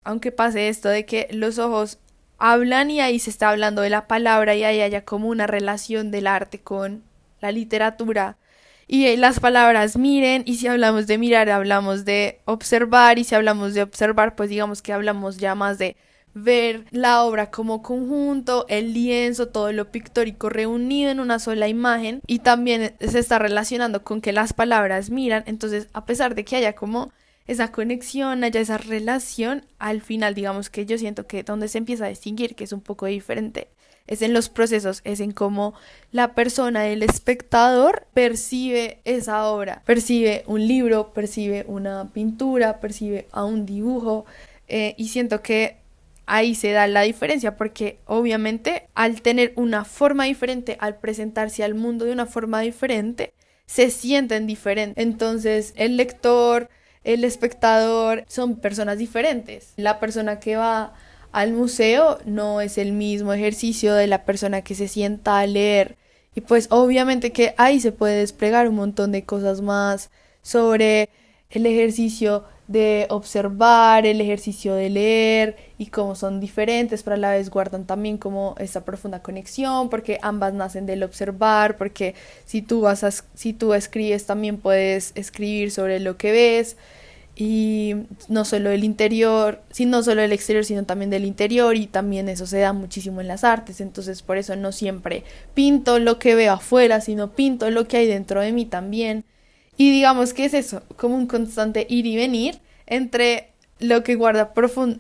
Aunque pase esto de que los ojos hablan y ahí se está hablando de la palabra y ahí haya como una relación del arte con la literatura, y las palabras miren, y si hablamos de mirar hablamos de observar, y si hablamos de observar pues digamos que hablamos ya más de ver la obra como conjunto, el lienzo, todo lo pictórico reunido en una sola imagen, y también se está relacionando con que las palabras miran. Entonces, a pesar de que haya como esa conexión, haya esa relación, al final digamos que yo siento que donde se empieza a distinguir que es un poco diferente es en los procesos, es en cómo la persona, el espectador, percibe esa obra, percibe un libro, percibe una pintura, percibe a un dibujo, y siento que ahí se da la diferencia, porque obviamente al tener una forma diferente, al presentarse al mundo de una forma diferente, se sienten diferentes. Entonces el lector, el espectador son personas diferentes. La persona que va al museo no es el mismo ejercicio de la persona que se sienta a leer, y pues obviamente que ahí se puede desplegar un montón de cosas más sobre el ejercicio de observar, el ejercicio de leer, y cómo son diferentes pero a la vez guardan también como esta profunda conexión, porque ambas nacen del observar, porque si tú escribes también puedes escribir sobre lo que ves, y no solo del interior, no solo del exterior, sino también del interior, y también eso se da muchísimo en las artes. Entonces por eso no siempre pinto lo que veo afuera, sino pinto lo que hay dentro de mí también. Y digamos que es eso, como un constante ir y venir entre lo que guarda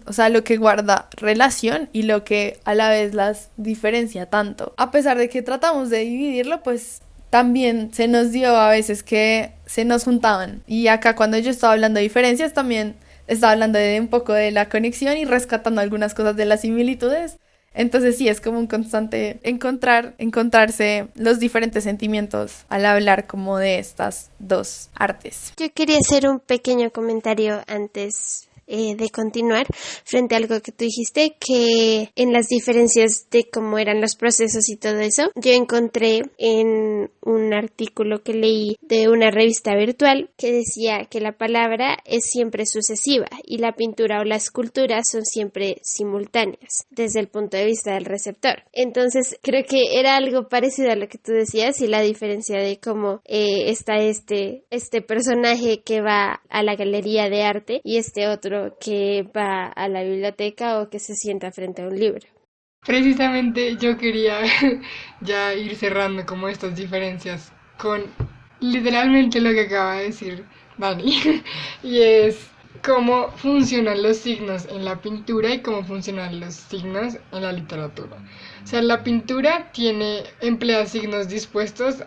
o sea, lo que guarda relación y lo que a la vez las diferencia tanto. A pesar de que tratamos de dividirlo, pues también se nos dio a veces que se nos juntaban. Y acá cuando yo estaba hablando de diferencias, también estaba hablando de un poco de la conexión y rescatando algunas cosas de las similitudes. Entonces sí, es como un constante encontrarse los diferentes sentimientos al hablar como de estas dos artes. Yo quería hacer un pequeño comentario antes de continuar frente a algo que tú dijiste, que en las diferencias de cómo eran los procesos y todo eso, yo encontré en un artículo que leí de una revista virtual que decía que la palabra es siempre sucesiva y la pintura o la escultura son siempre simultáneas desde el punto de vista del receptor. Entonces creo que era algo parecido a lo que tú decías y la diferencia de cómo está este personaje que va a la galería de arte y este otro que va a la biblioteca o que se sienta frente a un libro. Precisamente yo quería ya ir cerrando como estas diferencias con literalmente lo que acaba de decir Dani, y es cómo funcionan los signos en la pintura y cómo funcionan los signos en la literatura. O sea, la pintura emplea signos dispuestos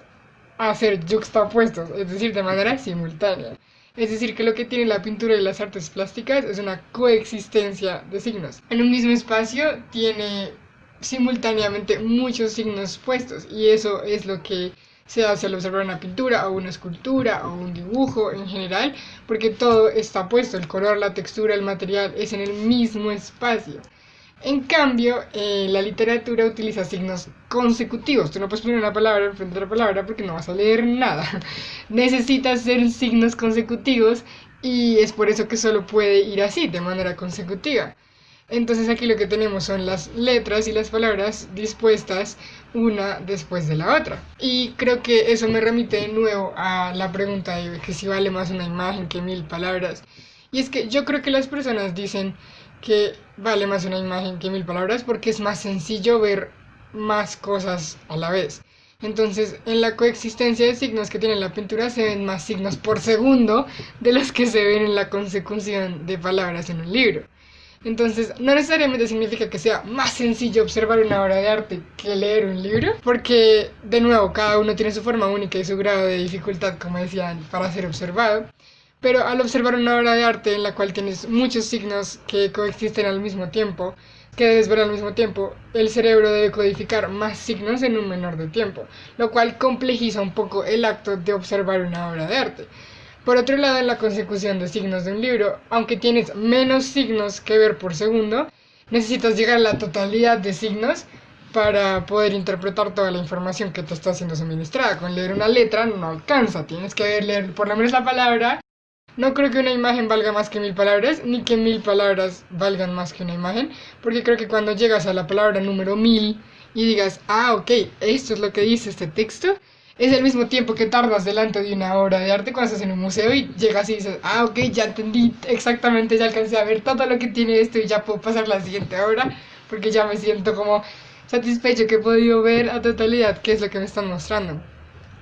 a ser yuxtapuestos, es decir, de manera simultánea. Es decir, que lo que tiene la pintura y las artes plásticas es una coexistencia de signos. En un mismo espacio tiene simultáneamente muchos signos puestos y eso es lo que se hace al observar una pintura o una escultura o un dibujo en general, porque todo está puesto, el color, la textura, el material es en el mismo espacio. En cambio, la literatura utiliza signos consecutivos. Tú no puedes poner una palabra enfrente de la palabra porque no vas a leer nada. Necesitas ser signos consecutivos y es por eso que solo puede ir así, de manera consecutiva. Entonces aquí lo que tenemos son las letras y las palabras dispuestas una después de la otra. Y creo que eso me remite de nuevo a la pregunta de que si vale más una imagen que 1000 palabras. Y es que yo creo que las personas dicen que vale más una imagen que 1000 palabras porque es más sencillo ver más cosas a la vez. Entonces, en la coexistencia de signos que tiene la pintura se ven más signos por segundo de los que se ven en la consecución de palabras en un libro. Entonces, no necesariamente significa que sea más sencillo observar una obra de arte que leer un libro, porque, de nuevo, cada uno tiene su forma única y su grado de dificultad, como decían, para ser observado. Pero al observar una obra de arte en la cual tienes muchos signos que coexisten al mismo tiempo, que debes ver al mismo tiempo, el cerebro debe codificar más signos en un menor de tiempo, lo cual complejiza un poco el acto de observar una obra de arte. Por otro lado, en la consecución de signos de un libro, aunque tienes menos signos que ver por segundo, necesitas llegar a la totalidad de signos para poder interpretar toda la información que te está siendo suministrada. Con leer una letra no alcanza, tienes que leer por lo menos la palabra. No creo que una imagen valga más que 1000 palabras, ni que 1000 palabras valgan más que una imagen, porque creo que cuando llegas a la palabra número 1000 y digas, ok, esto es lo que dice este texto, es el mismo tiempo que tardas delante de una obra de arte cuando estás en un museo y llegas y dices, ok, ya entendí exactamente, ya alcancé a ver todo lo que tiene esto y ya puedo pasar a la siguiente obra, porque ya me siento como satisfecho que he podido ver a totalidad qué es lo que me están mostrando.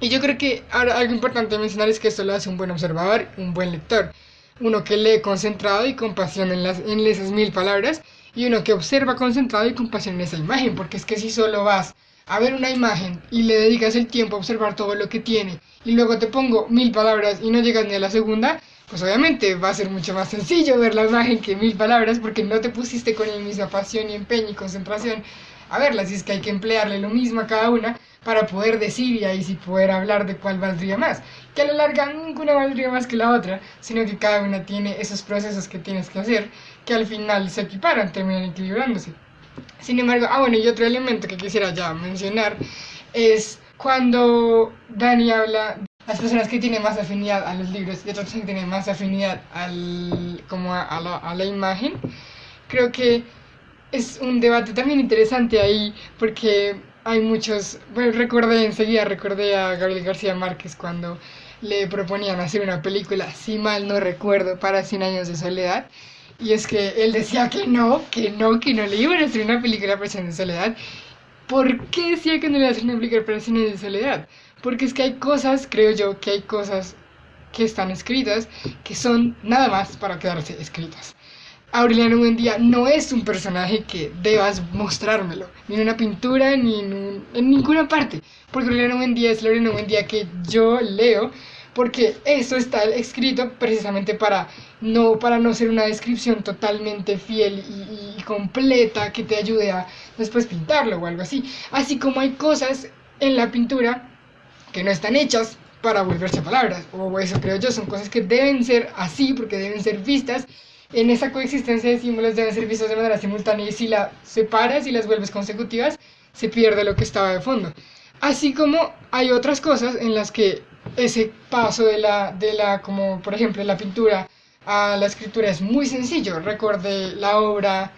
Y yo creo que ahora algo importante mencionar es que esto lo hace un buen observador, un buen lector, uno que lee concentrado y con pasión en esas 1000 palabras, y uno que observa concentrado y con pasión en esa imagen, porque es que si solo vas a ver una imagen y le dedicas el tiempo a observar todo lo que tiene y luego te pongo 1000 palabras y no llegas ni a la segunda, pues obviamente va a ser mucho más sencillo ver la imagen que 1000 palabras porque no te pusiste con la misma pasión y empeño y concentración a verla, así es que hay que emplearle lo mismo a cada una para poder decir y ahí sí poder hablar de cuál valdría más, que a la larga ninguna valdría más que la otra, sino que cada una tiene esos procesos que tienes que hacer que al final se equiparan, terminan equilibrándose. Sin embargo, bueno, y otro elemento que quisiera ya mencionar es cuando Dani habla de las personas que tienen más afinidad a los libros y otras que tienen más afinidad a la imagen. Creo que es un debate también interesante ahí porque hay muchos, bueno, recordé a Gabriel García Márquez cuando le proponían hacer una película, si mal no recuerdo, para 100 años de soledad. Y es que él decía que no le iban a hacer una película para 100 años de soledad. ¿Por qué decía que no le iban a hacer una película para 100 años de soledad? Porque es que hay cosas, creo yo, que hay cosas que están escritas que son nada más para quedarse escritas. Aureliano Buendía no es un personaje que debas mostrármelo, ni en una pintura, ni en ninguna parte. Porque Aureliano Buendía es el Aureliano Buendía que yo leo, porque eso está escrito precisamente para no ser una descripción totalmente fiel y completa que te ayude a después pintarlo o algo así. Así como hay cosas en la pintura que no están hechas para volverse palabras, o eso creo yo, son cosas que deben ser así porque deben ser vistas. En esa coexistencia de símbolos deben ser vistas de manera simultánea y si las separas y las vuelves consecutivas, se pierde lo que estaba de fondo. Así como hay otras cosas en las que ese paso de la como por ejemplo la pintura a la escritura es muy sencillo. Recordé la obra,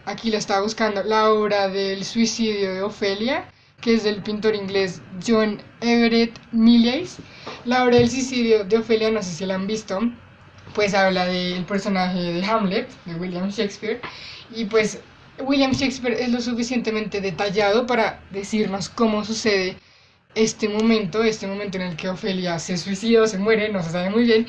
aquí la estaba buscando, la obra del suicidio de Ofelia, que es del pintor inglés John Everett Millais. La obra del suicidio de Ofelia, no sé si la han visto, pues habla del personaje de Hamlet, de William Shakespeare, y pues William Shakespeare es lo suficientemente detallado para decirnos cómo sucede este momento en el que Ofelia se suicida o se muere, no se sabe muy bien,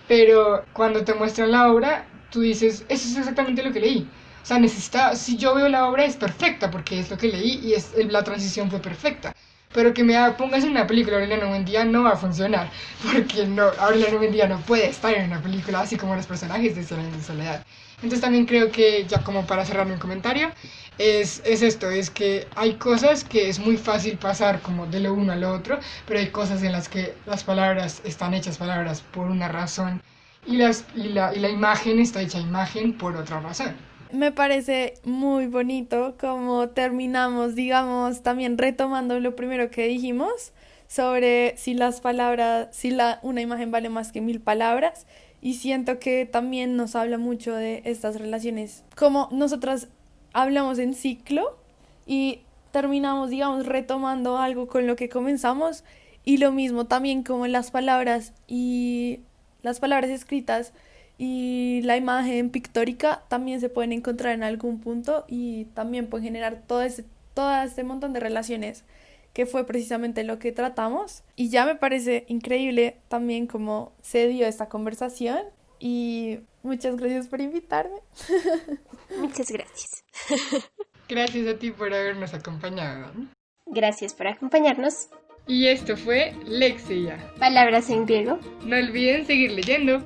pero cuando te muestran la obra, tú dices, eso es exactamente lo que leí. O sea, si yo veo la obra es perfecta porque es lo que leí y la transición fue perfecta. Pero que pongas en una película Aureliano Buendía no va a funcionar, porque no, Aureliano Buendía no puede estar en una película así como los personajes de Cien años de soledad. Entonces también creo que, ya como para cerrar mi comentario, es esto, es que hay cosas que es muy fácil pasar como de lo uno a lo otro, pero hay cosas en las que las palabras están hechas palabras por una razón y la imagen está hecha imagen por otra razón. Me parece muy bonito como terminamos, digamos, también retomando lo primero que dijimos sobre si las palabras, una imagen vale más que 1000 palabras. Y siento que también nos habla mucho de estas relaciones, como nosotras hablamos en ciclo y terminamos, digamos, retomando algo con lo que comenzamos. Y lo mismo también como las palabras y las palabras escritas y la imagen pictórica también se pueden encontrar en algún punto y también pueden generar todo este montón de relaciones que fue precisamente lo que tratamos. Y ya me parece increíble también cómo se dio esta conversación y muchas gracias por invitarme. Muchas gracias. Gracias a ti por habernos acompañado, Dani. Gracias por acompañarnos. Y esto fue Lexia. Palabras en griego. No olviden seguir leyendo.